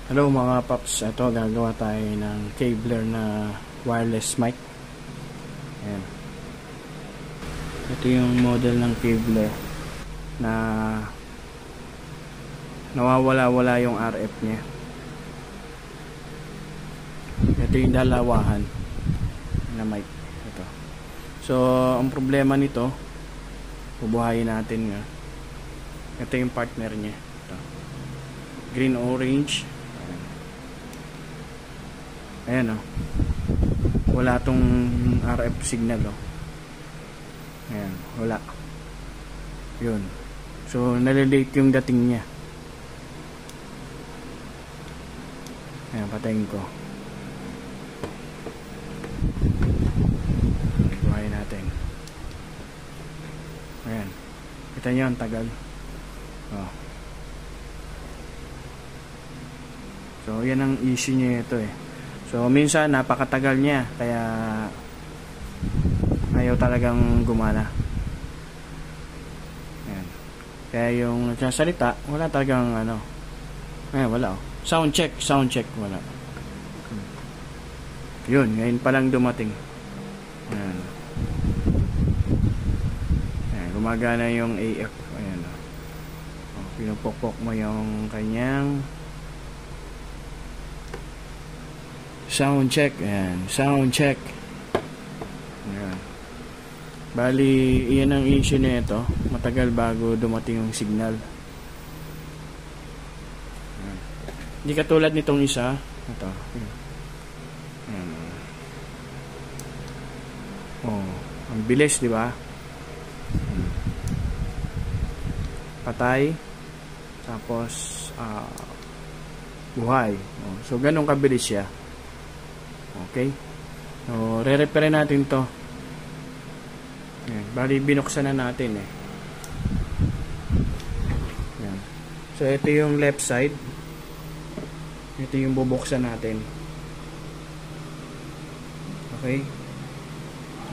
Hello mga paps, ito gagawa tayo ng cabler na wireless mic. Ayan. Ito yung model ng cabler na nawawala-wala yung RF nya. Ito yung dalawahan na mic. Ito. So, ang problema nito, bubuhayin natin nga. Ito yung partner nya. Ito. Green-orange. Ayan o. Wala tong RF signal o. Ayan. Wala. Yun. So, nalilate yung dating niya. Ayan. Patayin ko. Buhayin natin. Ayan. Kita nyo ang tagal. O. So, yan ang issue niya ito eh. So, minsan napakatagal niya kaya ayaw talagang gumana. Ayan. Kaya yung nagsasalita, wala talagang ano. Ayan, wala oh. Sound check, wala. Yun, ngayon pa lang dumating. Ayan. Ayan, gumagana yung AF. Ayan oh. Pinupokpok mo yung kanyang sound check. Ayan. Sound check. Ayan. Bali, iyan ang issue na ito. Matagal bago dumating yung signal. Ayan. Hindi katulad nitong isa. Ito. Ayan. Oh, ang bilis, di ba? Patay. Tapos, buhay. Oh, so, ganun kabilis siya. Okay. So, re-repair natin to. Ayan. Bali, binuksan na natin eh. Ayan. So, ito yung left side. Ito yung bubuksan natin. Okay.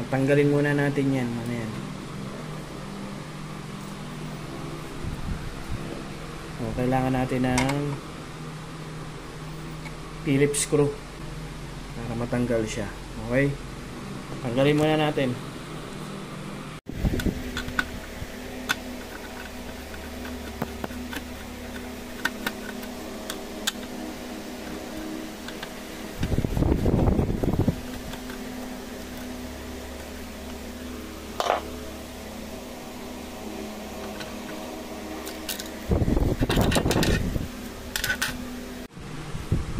Tanggalin muna natin yan. Ano yan? So, kailangan natin ng Phillips screw para matanggal siya. Okay? Tanggalin muna natin.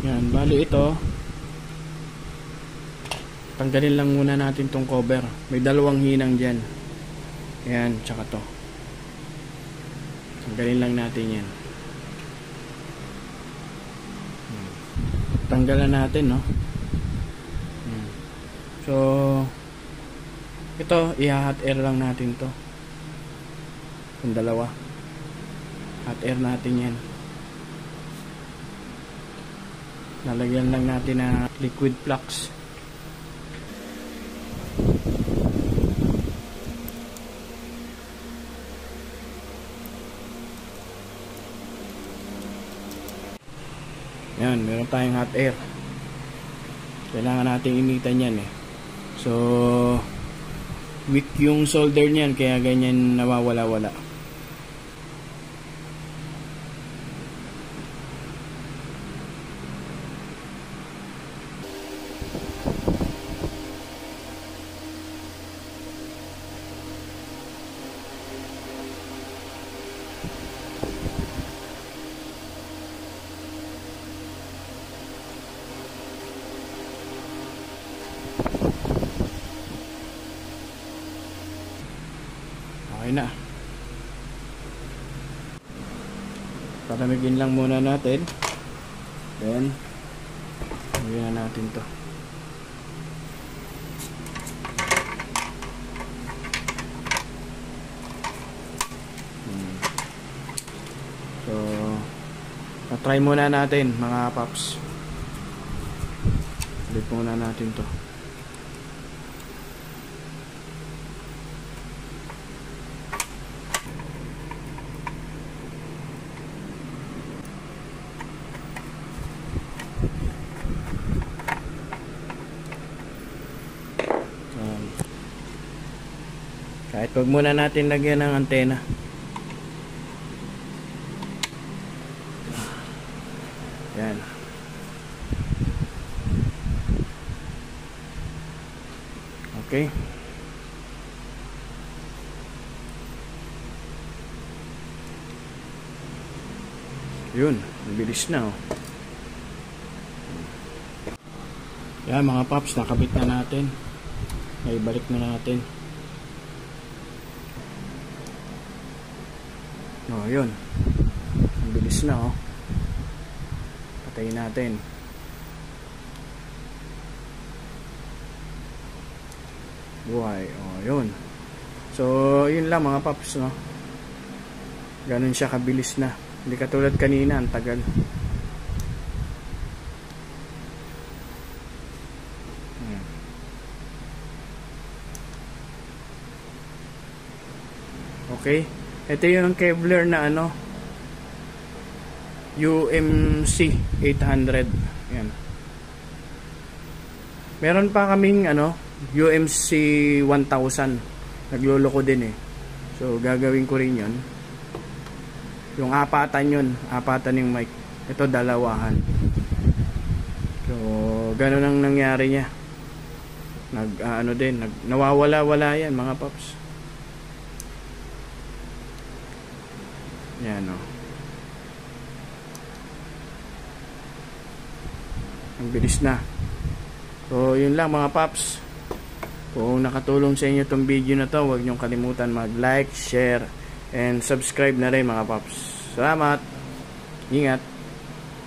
Yan, bali ito. Tanggalin lang muna natin tong cover. May dalawang hinang dyan. Ayan, tsaka to. Tanggalin lang natin yan. Tanggalan natin, no? Ayan. So, ito, i-hot air lang natin to. Yung dalawa. Hot air natin yan. Lalagyan lang natin na liquid flux. Yan, meron tayong hot air. Kailangan natin initan yan eh. So, weak yung solder niyan, kaya ganyan nawawala-wala. Okay na. Palamigin lang muna natin. Then, lagyan na natin to. So, try muna natin mga paps. Ulit muna natin to. Kahit wag muna natin lagyan ng antena. Yan. Okay. Yun, mabilis na oh. Yan mga paps, nakabit na natin. Ibalik na natin. Oh, yun. Mabilis na oh. Patayin natin. Buhay. Oh, yun. So, yun lang mga paps, no. Ganun siya kabilis na. Hindi katulad kanina, ang tagal. Okay. Ito yung Kevlar na ano, UMC 800. Yan. Meron pa kaming ano, UMC 1000. Nagloloko din eh. So, gagawin ko rin yun. Yung apatan yun. Apatan yung mic. Ito dalawahan. So, ganun ang nangyari niya. Nawawala-wala yan mga paps. Yan o. Ang bilis na. So, yun lang mga paps. Kung nakatulong sa inyo itong video na to, huwag niyong kalimutan mag-like, share, and subscribe na rin mga paps. Salamat. Ingat.